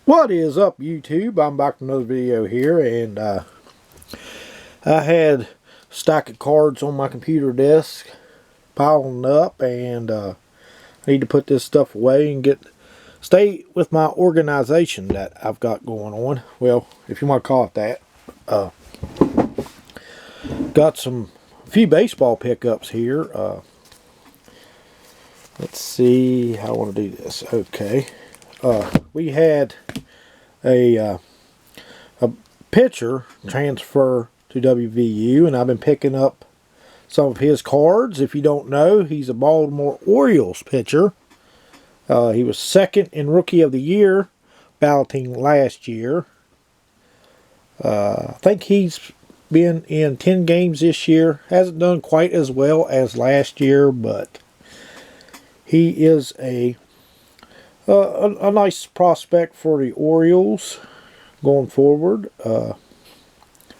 What is up, YouTube? I'm back with another video here, and I had a stack of cards on my computer desk piling up, and I need to put this stuff away and stay with my organization that I've got going on. Well, if you want to call it that. Got a few baseball pickups here. Let's see how I want to do this. Okay. We had a pitcher transfer to WVU, and I've been picking up some of his cards. If you don't know, he's a Baltimore Orioles pitcher. He was second in Rookie of the Year, balloting last year. I think he's been in 10 games this year. Hasn't done quite as well as last year, but he is a nice prospect for the Orioles going forward.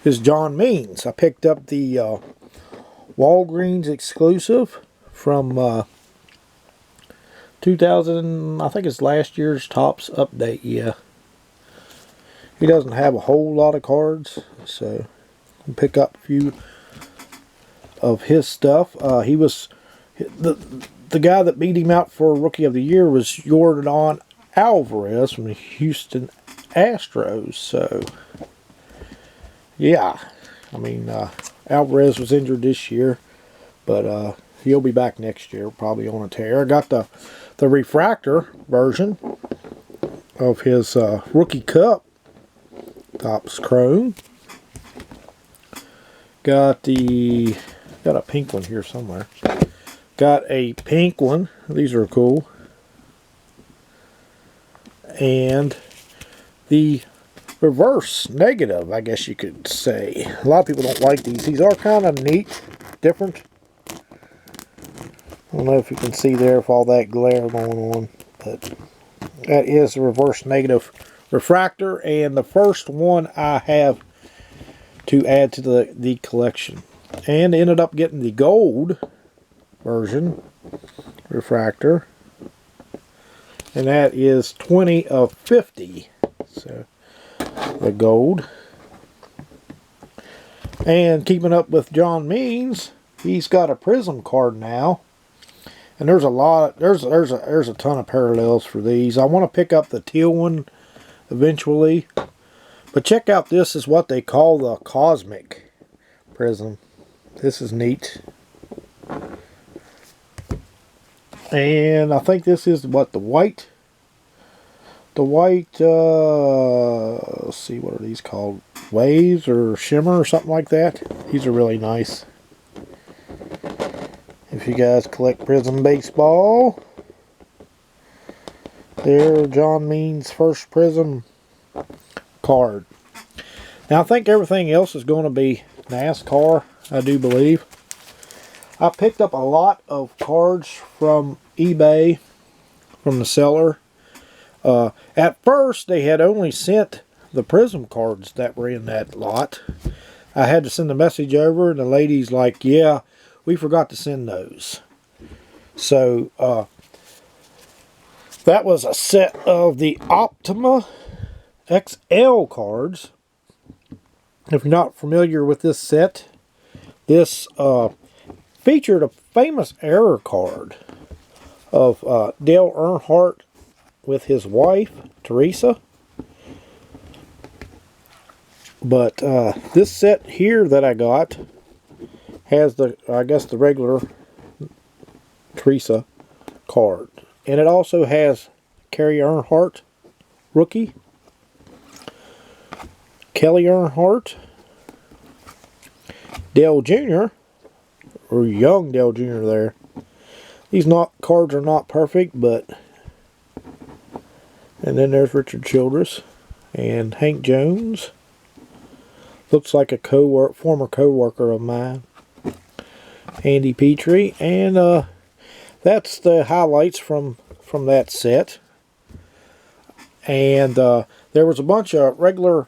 Is John Means. I picked up the Walgreens exclusive from 2000, I think it's last year's Topps update. Yeah, he doesn't have a whole lot of cards, so I'll pick up a few of his stuff. He was the guy that beat him out for Rookie of the Year was Yordan Alvarez from the Houston Astros. So, yeah, I mean, Alvarez was injured this year, but he'll be back next year, probably on a tear. I got the refractor version of his Rookie Cup Topps Chrome. Got a pink one here somewhere. Got a pink one. These are cool. And the reverse negative, I guess you could say. A lot of people don't like these. These are kind of neat, different. I don't know if you can see there with all that glare going on, but that is the reverse negative refractor, and the first one I have to add to the collection. And ended up getting the gold version refractor, and that is 20 of 50. So the gold. And keeping up with John Means, he's got a Prism card now, and there's a ton of parallels for these. I want to pick up the teal one eventually, but check out, this is what they call the Cosmic Prism. This is neat. And I think this is what, the white, let's see, what are these called? Waves or shimmer or something like that. These are really nice. If you guys collect Prism baseball, there, John Means' first Prism card. Now I think everything else is going to be NASCAR, I do believe. I picked up a lot of cards from eBay, from the seller. At first, they had only sent the Prism cards that were in that lot. I had to send a message over, and the lady's like, yeah, we forgot to send those. So, that was a set of the Optima XL cards. If you're not familiar with this set, this featured a famous error card of Dale Earnhardt with his wife, Teresa. But this set here that I got has I guess the regular Teresa card. And it also has Kerry Earnhardt, rookie, Kelly Earnhardt, Dale Jr., or young Dale Jr. there. These cards are not perfect, but... And then there's Richard Childress and Hank Jones. Looks like a former co-worker of mine. Andy Petrie. And that's the highlights from that set. And there was a bunch of regular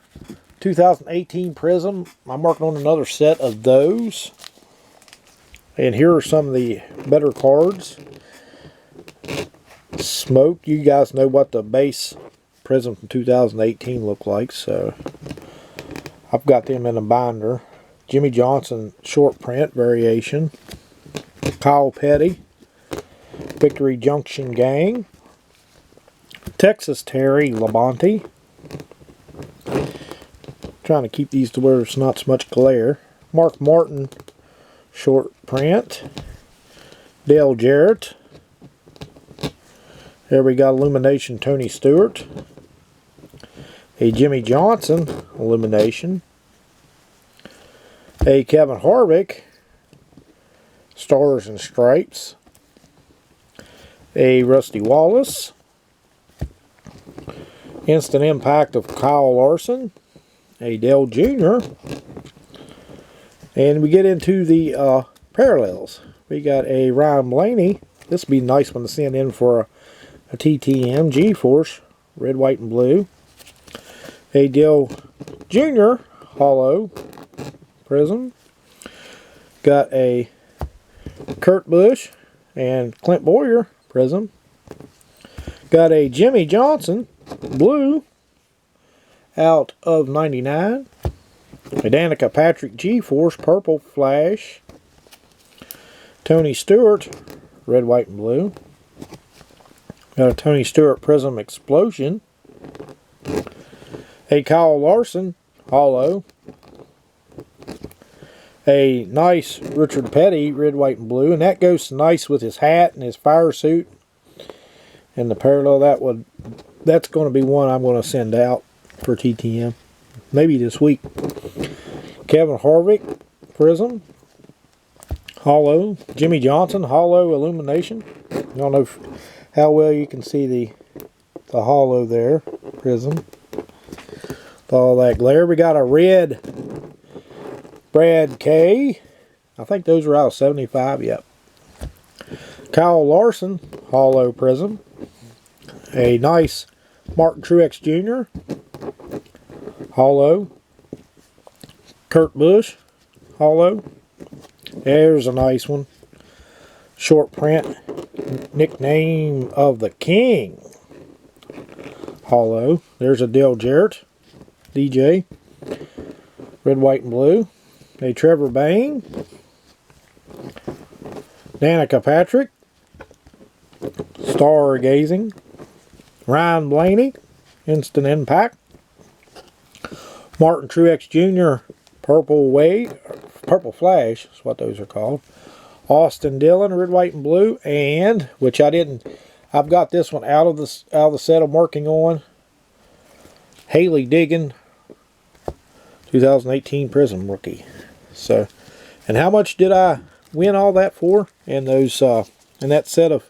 2018 Prism. I'm working on another set of those. And here are some of the better cards. Smoke, you guys know what the base Prism from 2018 look like, so I've got them in a binder. Jimmy Johnson short print variation. Kyle Petty, Victory Junction Gang, Texas Terry Labonte. Trying to keep these to where there's not so much glare. Mark Martin short print. Dale Jarrett. There we got Illumination Tony Stewart. A Jimmy Johnson Illumination. A Kevin Harvick Stars and Stripes. A Rusty Wallace. Instant Impact of Kyle Larson. A Dale Jr. And we get into the parallels. We got a Ryan Blaney. This would be a nice one to send in for a TTM G-Force. Red, white, and blue. A Dale Jr. Hollow Prism. Got a Kurt Busch and Clint Boyer Prism. Got a Jimmy Johnson Blue out of 99. A Danica Patrick G-Force Purple Flash. Tony Stewart Red, white, and blue. Got a Tony Stewart Prism Explosion. A Kyle Larson Hollow. A nice Richard Petty Red, white, and blue, and that goes nice with his hat and his fire suit. And the parallel, that's going to be one I'm going to send out for TTM, maybe this week. Kevin Harvick Prism Hollow. Jimmy Johnson Hollow Illumination. I don't know how well you can see the hollow there. Prism. With all that glare. We got a red Brad K. I think those are out of 75. Yep. Kyle Larson Hollow Prism. A nice Martin Truex Jr. Hollow. Kurt Busch Hollow. There's a nice one. Short print. Nickname of the King Hollow. There's a Dale Jarrett DJ. Red, white, and blue. A Trevor Bayne. Danica Patrick. Stargazing. Ryan Blaney. Instant Impact. Martin Truex Jr. Purple Flash is what those are called. Austin Dillon Red, white, and blue, and which I've got this one out of the set I'm working on. Haley Diggin 2018 Prism Rookie. So, and how much did I win all that for? And those in that set of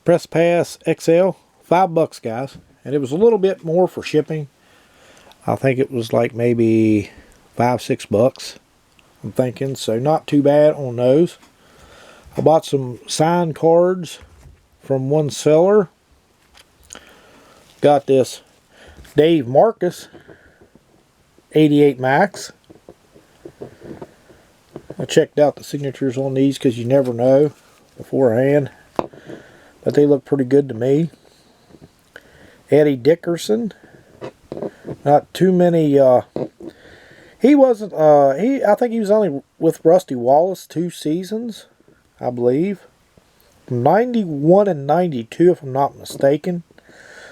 Press Pass XL, $5, guys, and it was a little bit more for shipping. I think it was like maybe $5-6. I'm thinking, so not too bad on those. I bought some signed cards from one seller. Got this Dave Marcus 88 Max. I checked out the signatures on these because you never know beforehand, but they look pretty good to me. Eddie Dickerson. Not too many. He wasn't. I think he was only with Rusty Wallace 2 seasons, I believe. 91 and 92, if I'm not mistaken.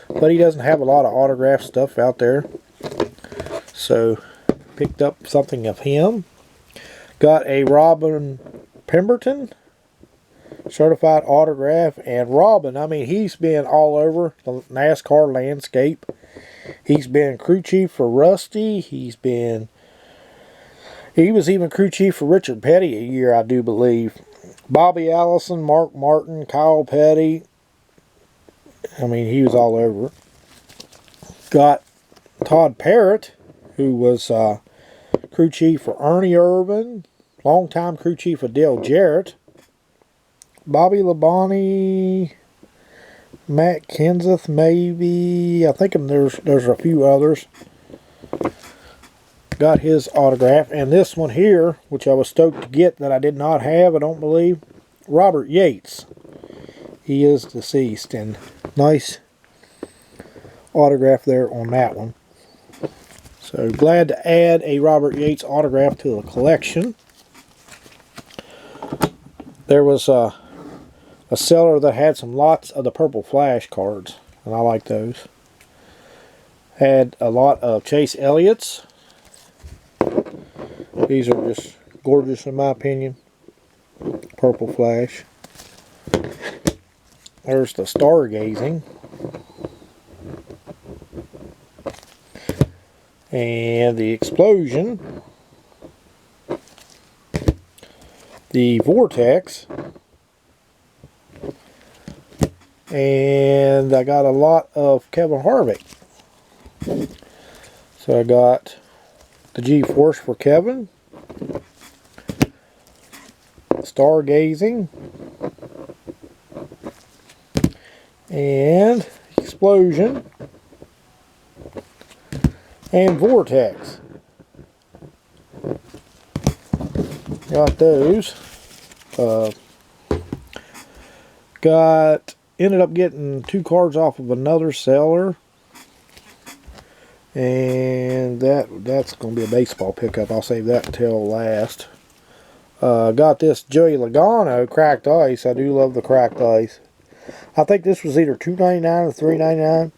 But he doesn't have a lot of autograph stuff out there. So, picked up something of him. Got a Robin Pemberton certified autograph. And Robin, I mean, he's been all over the NASCAR landscape. He's been crew chief for Rusty. He was even crew chief for Richard Petty a year, I do believe. Bobby Allison, Mark Martin, Kyle Petty. I mean, he was all over. Got Todd Parrott, who was crew chief for Ernie Irvan. Longtime crew chief for Dale Jarrett. Bobby Labonte, Matt Kenseth, maybe. I think there's a few others. Got his autograph. And this one here, which I was stoked to get that I did not have, I don't believe. Robert Yates. He is deceased. And nice autograph there on that one. So glad to add a Robert Yates autograph to the collection. There was a seller that had some lots of the Purple Flash cards, and I like those. Had a lot of Chase Elliott's. These are just gorgeous in my opinion. Purple Flash. There's the Stargazing. And the Explosion. The Vortex. And I got a lot of Kevin Harvick. So I got the G-Force for Kevin. Stargazing. And Explosion. And Vortex. Got those. Ended up getting 2 cards off of another seller. And that's going to be a baseball pickup. I'll save that until last. Got this Joey Logano cracked ice. I do love the cracked ice. I think this was either $2.99 or $3.99.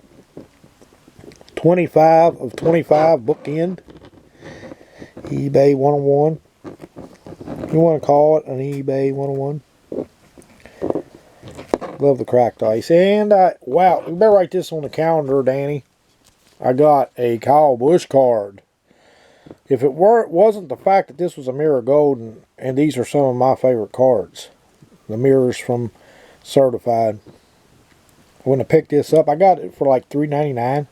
25 of 25 bookend. eBay 101. You want to call it an eBay 101. Love the cracked ice. And wow, you better write this on the calendar, Danny. I got a Kyle Busch card. If it wasn't the fact that this was a mirror gold, and these are some of my favorite cards. The mirrors from Certified. When I picked this up, I got it for like $3.99.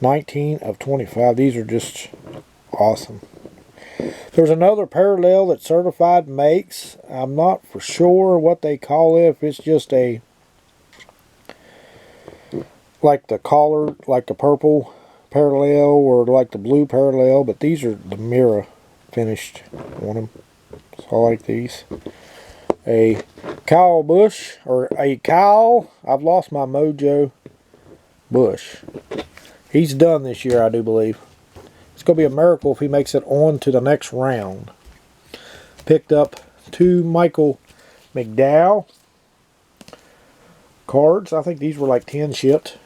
19 of 25. These are just awesome. There's another parallel that Certified makes. I'm not for sure what they call it. If it's just a, like the collar, like the purple parallel or like the blue parallel, but these are the mirror finished on them. So I like these. A Kyle Busch, or a Kyle, I've lost my mojo, Busch. He's done this year, I do believe. It's going to be a miracle if he makes it on to the next round. Picked up 2 Michael McDowell cards. I think these were like 10 shipped.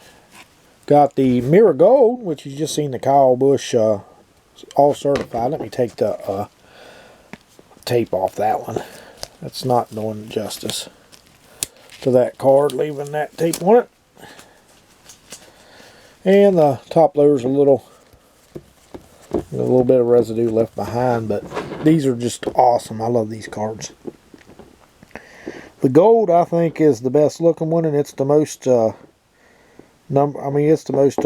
Got the Mirror Gold, which you just seen the Kyle Busch all certified. Let me take the tape off that one. That's not doing justice to that card, leaving that tape on it. And the top loader's a little bit of residue left behind, but these are just awesome. I love these cards. The gold, I think, is the best looking one, and it's the most it's the most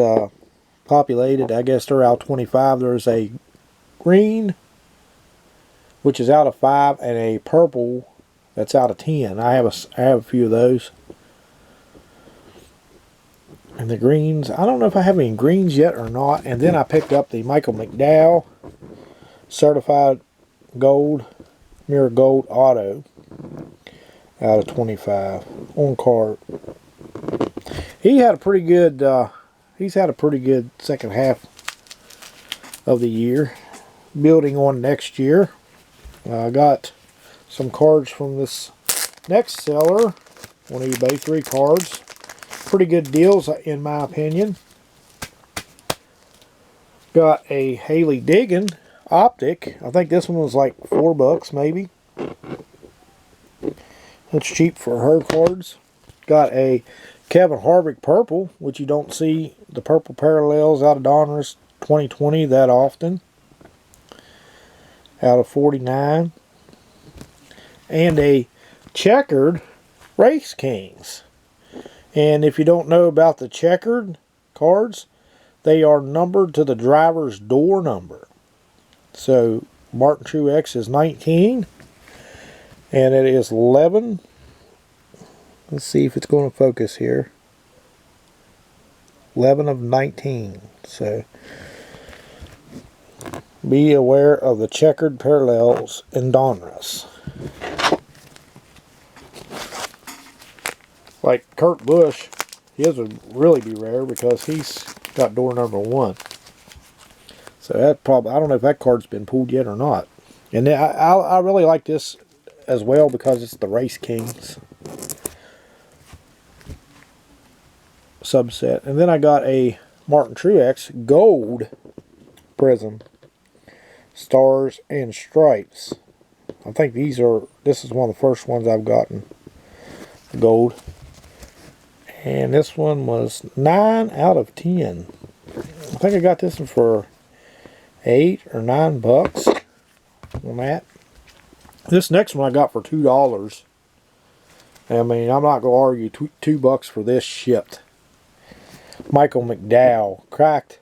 populated. I guess they're out 25. There's a green, which is out of 5, and a purple that's out of 10. I have a few of those. And the greens, I don't know if I have any greens yet or not. And then I picked up the Michael McDowell Certified Gold, Mirror Gold Auto out of 25 on card. He had a pretty good, he's had a pretty good second half of the year. Building on next year. I got some cards from this next seller on eBay, 3 cards. Pretty good deals in my opinion. Got a Haley Diggin Optic. I think this one was like $4 maybe. That's cheap for her cards. Got a Kevin Harvick Purple, which you don't see the purple parallels out of Donruss 2020 that often. Out of 49. And a checkered Race Kings. And if you don't know about the checkered cards, they are numbered to the driver's door number. So Martin Truex is 19. And it is 11. Let's see if it's going to focus here. 11 of 19. So be aware of the checkered parallels in Donruss. Like Kurt Busch, his would really be rare because he's got door number 1. So that probably, I don't know if that card's been pulled yet or not. And then I really like this as well because it's the Race Kings subset. And then I got a Martin Truex gold prism, stars and stripes. I think this is one of the first ones I've gotten, gold. And this one was 9 out of 10. I think I got this one for $8 or $9 on that. This next one I got for $2. I mean, I'm not going to argue $2 for this shipped. Michael McDowell, cracked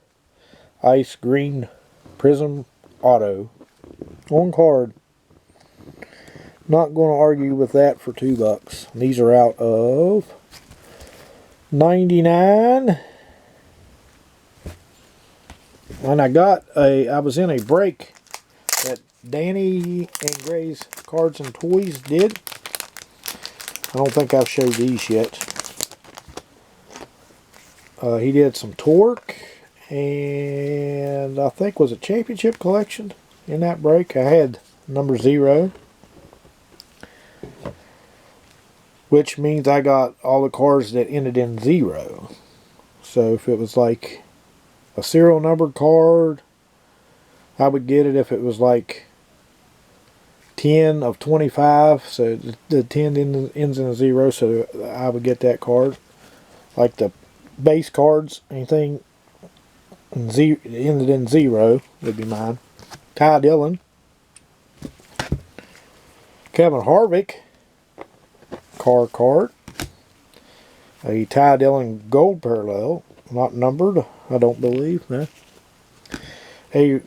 ice green prism auto. On card. Not going to argue with that for $2. These are out of 99. And I was in a break that Danny and Gray's Cards and Toys did. I don't think I've showed these yet. He did some Torque, and I think was a championship collection in that break. I had number 0, which means I got all the cards that ended in 0. So if it was like a serial numbered card, I would get it. If it was like 10 of 25, so the 10 ends in a 0, so I would get that card. Like the base cards, anything ended in 0 would be mine. Ty Dillon, Kevin Harvick card, a Ty Dillon gold parallel, not numbered, I don't believe. No. A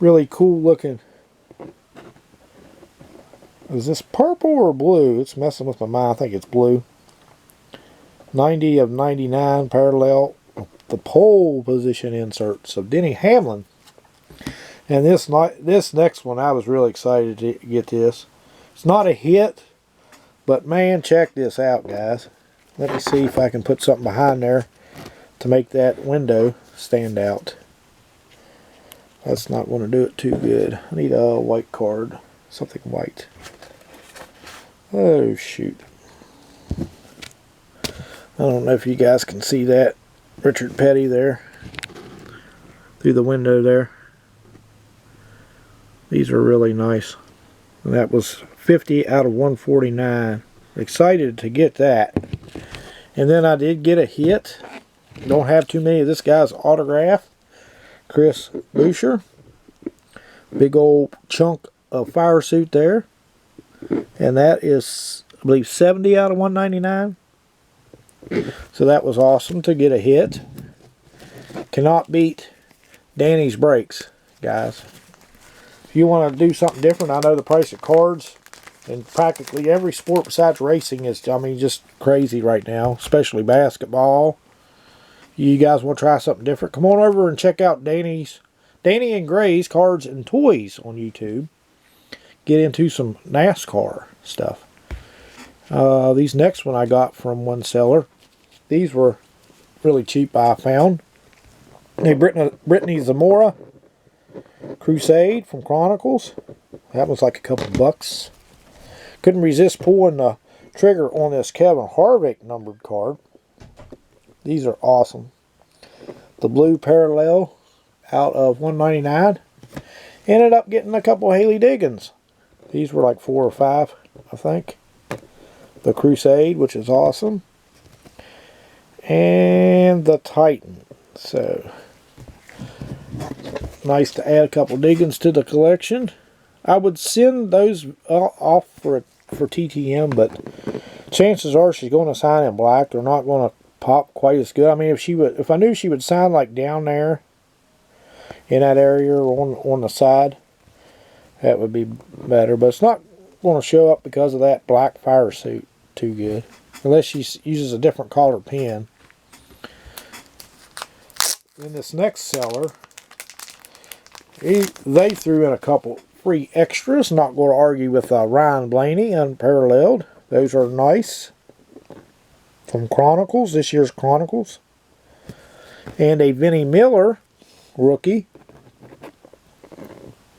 really cool looking, is this purple or blue? It's messing with my mind. I think it's blue. 90 of 99 parallel, the pole position insert. So Denny Hamlin. And this next one, I was really excited to get this. It's not a hit, but man, check this out, guys. Let me see if I can put something behind there to make that window stand out. That's not going to do it too good. I need a white card. Something white. Oh, shoot. I don't know if you guys can see that. Richard Petty there. Through the window there. These are really nice. And that was 50 out of 149. Excited to get that. And then I did get a hit. Don't have too many of this guy's autograph. Chris Buescher. Big old chunk of fire suit there. And that is, I believe, 70 out of 199. So that was awesome to get a hit. Cannot beat Danny's breaks, guys. If you want to do something different, I know the price of cards in practically every sport besides racing is, I mean, just crazy right now, especially basketball. You guys want to try something different? Come on over and check out Danny and Gray's Cards and Toys on YouTube. Get into some NASCAR stuff. These next one I got from one seller. These were really cheap, I found. Hey, Brittany Zamora Crusade from Chronicles. That was like a couple bucks. Couldn't resist pulling the trigger on this Kevin Harvick numbered card. These are awesome. The blue parallel out of 199. Ended up getting a couple of Haley Diggins. These were like 4 or 5, I think. The Crusade, which is awesome. And the Titan. So, nice to add a couple Diggins to the collection. I would send those off for TTM, but chances are she's going to sign in black. They're not going to pop quite as good. I mean, if I knew she would sign like down there in that area or on the side, that would be better. But it's not going to show up because of that black fire suit too good, unless she uses a different color pen. Then this next seller, they threw in a couple free extras. Not going to argue with Ryan Blaney, unparalleled. Those are nice. from Chronicles, this year's Chronicles. And a Vinnie Miller rookie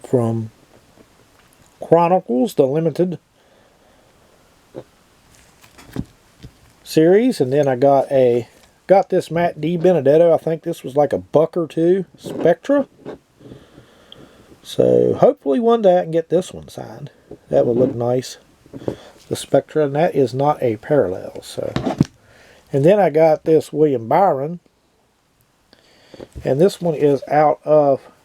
from Chronicles, the limited series. And then I got this Matt DiBenedetto. I think this was like a buck or two Spectra. So hopefully one day I can get this one signed. That would look nice. The Spectra, and that is not a parallel. So, and then I got this William Byron. And this one is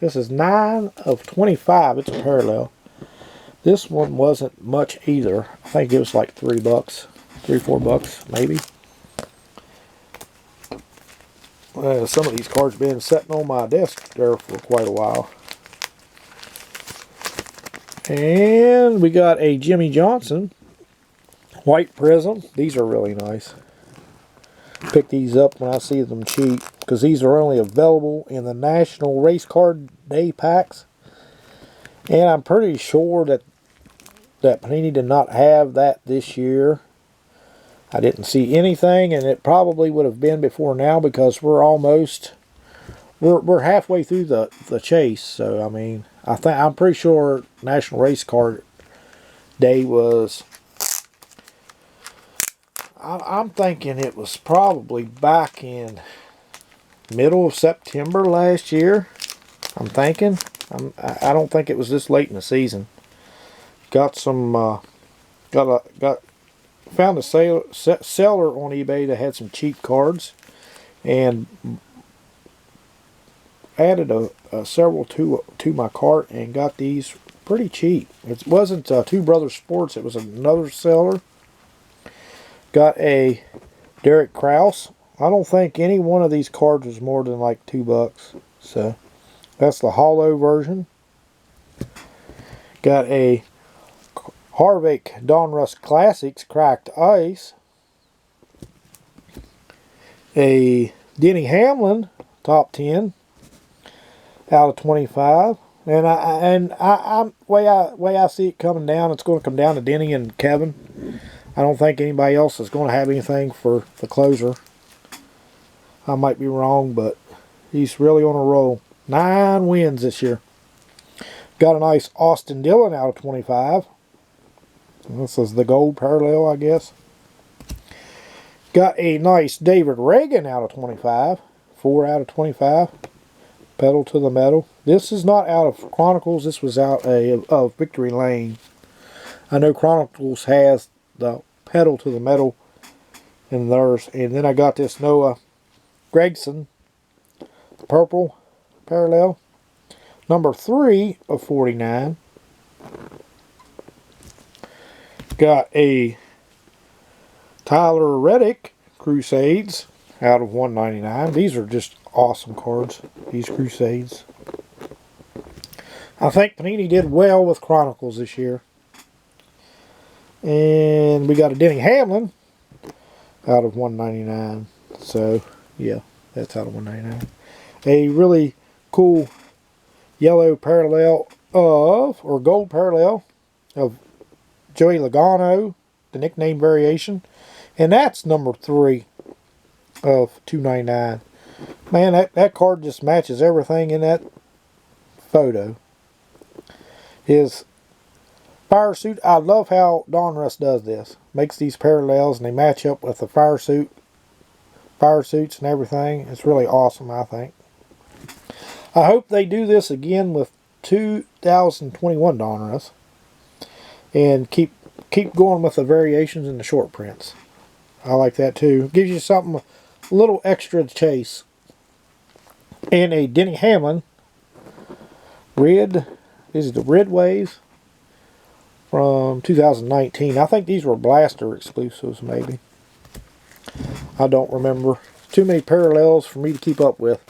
this is 9 of 25. It's a parallel. This one wasn't much either. I think it was like $3, $4 maybe. Some of these cards been sitting on my desk there for quite a while. And we got a Jimmy Johnson white prism. These are really nice. Pick these up when I see them cheap, because these are only available in the National Race Card Day packs. And I'm pretty sure that Panini did not have that this year. I didn't see anything, and it probably would have been before now, because we're halfway through the chase. So I mean, I'm pretty sure National Race Card Day was. I'm thinking it was probably back in middle of September last year. I'm thinking. I don't think it was this late in the season. Got some. Found a seller on eBay that had some cheap cards, and added several to my cart and got these pretty cheap. It wasn't Two Brothers Sports. It was another seller. Got a Derek Krause. I don't think any one of these cards was more than like $2. So that's the hollow version. Got a Harvick Donruss Classics Cracked Ice. A Denny Hamlin Top 10 out of 25. And I'm way I see it coming down, it's going to come down to Denny and Kevin. I don't think anybody else is going to have anything for the closer. I might be wrong, but he's really on a roll. 9 wins this year. Got a nice Austin Dillon out of 25. This is the gold parallel, I guess. Got a nice David Reagan out of 25. 4 out of 25. Pedal to the metal. This is not out of Chronicles. This was out of Victory Lane. I know Chronicles has the pedal to the metal in theirs. And then I got this Noah Gragson, the purple parallel. Number 3 of 49. Got a Tyler Reddick Crusades out of 199. These are just awesome cards, these Crusades. I think Panini did well with Chronicles this year. And we got a Denny Hamlin out of 199. So, yeah, that's out of 199. A really cool yellow parallel or gold parallel of Joey Logano, the nickname variation. And that's number 3 of 299. Man, that card just matches everything in that photo. His fire suit, I love how Donruss does this. Makes these parallels and they match up with the fire suits and everything. It's really awesome, I think. I hope they do this again with 2021 Donruss. And keep going with the variations in the short prints. I like that too. Gives you something a little extra to chase. And a Denny Hamlin red. This is the Red Waves from 2019. I think these were Blaster exclusives, maybe. I don't remember. Too many parallels for me to keep up with.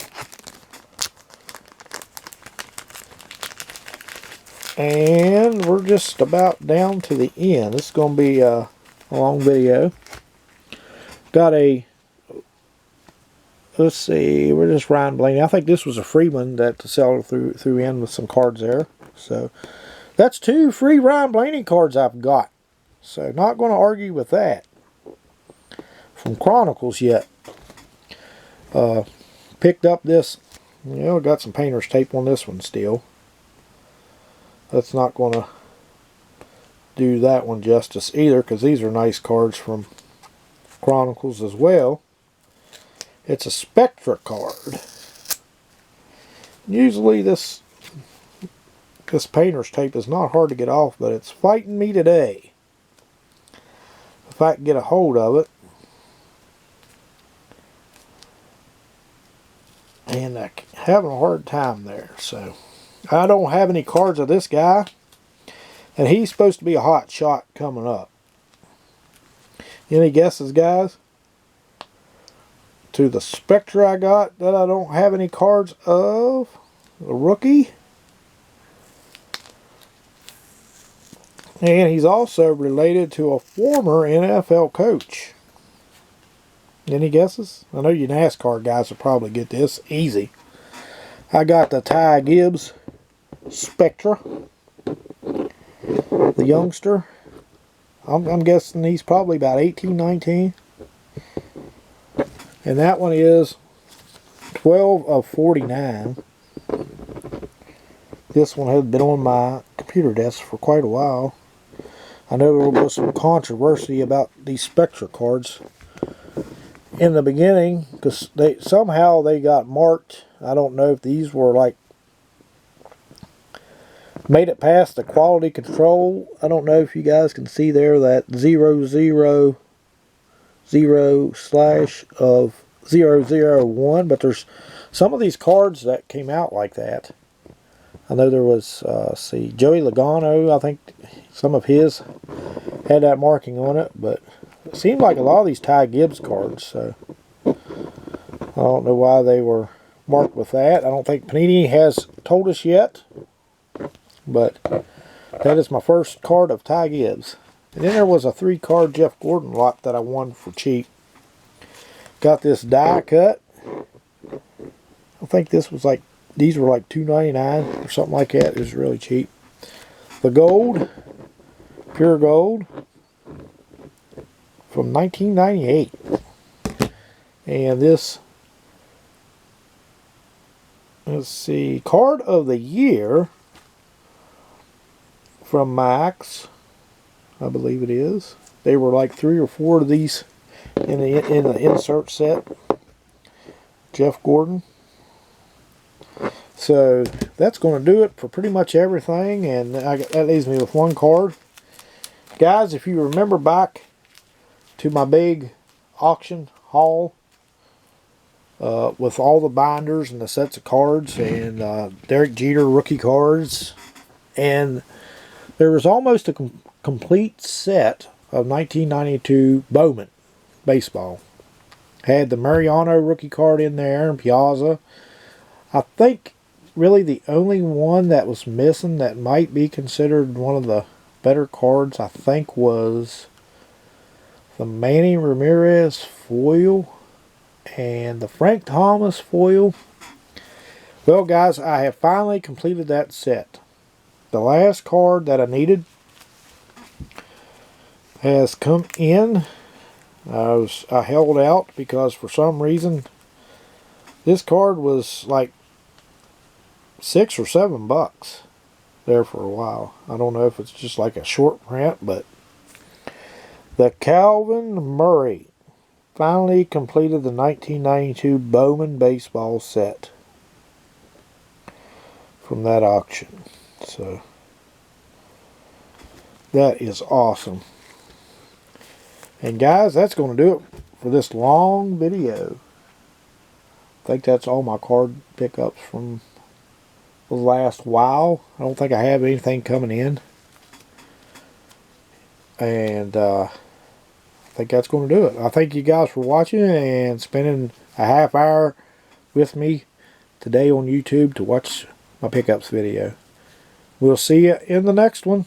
And we're just about down to the end. This is going to be a long video. Got a, let's see, we're just Ryan Blaney. I think this was a free one that the seller threw in with some cards there. So that's 2 free Ryan Blaney cards I've got. So not going to argue with that. from Chronicles yet. Picked up this, got some painter's tape on this one still. That's not going to do that one justice either, because these are nice cards from Chronicles as well. It's a Spectra card. Usually this painter's tape is not hard to get off, but it's fighting me today. If I can get a hold of it. And I'm having a hard time there. So I don't have any cards of this guy. And he's supposed to be a hot shot coming up. Any guesses, guys? To the Spectra I got that I don't have any cards of. A rookie. And he's also related to a former NFL coach. Any guesses? I know you NASCAR guys will probably get this easy. I got the Ty Gibbs Spectra. The youngster. I'm guessing he's probably about 18, 19. And that one is 12 of 49. This one has been on my computer desk for quite a while. I know there was some controversy about these Spectra cards in the beginning, because somehow they got marked. I don't know if these were like made it past the quality control. I don't know if you guys can see there that 000 slash of 001, but there's some of these cards that came out like that. I know there was, see, Joey Logano, I think some of his had that marking on it, but it seemed like a lot of these Ty Gibbs cards, so I don't know why they were marked with that. I don't think Panini has told us yet, but that is my first card of Ty Gibbs. And then there was a 3-card Jeff Gordon lot that I won for cheap. Got this die cut. I think this was like, these were like $2.99 or something like that. It was really cheap. The gold, pure gold, from 1998. And this, let's see, card of the year from Max, I believe it is. They were like 3 or 4 of these in the insert set. Jeff Gordon. So that's going to do it for pretty much everything, and that leaves me with one card. Guys, if you remember back to my big auction haul with all the binders and the sets of cards and Derek Jeter rookie cards, and there was almost a complete set of 1992 Bowman baseball. Had the Mariano rookie card in there and Piazza. I think really the only one that was missing that might be considered one of the better cards, I think, was the Manny Ramirez foil and the Frank Thomas foil. Well, guys, I have finally completed that set. The last card that I needed has come in. I held out because for some reason this card was like $6 or $7 there for a while. I don't know if it's just like a short print, but the Calvin Murray finally completed the 1992 Bowman baseball set from that auction. So that is awesome. And guys, that's going to do it for this long video. I think that's all my card pickups from the last while. I don't think I have anything coming in. And I think that's going to do it. I thank you guys for watching and spending a half hour with me today on YouTube to watch my pickups video. We'll see you in the next one.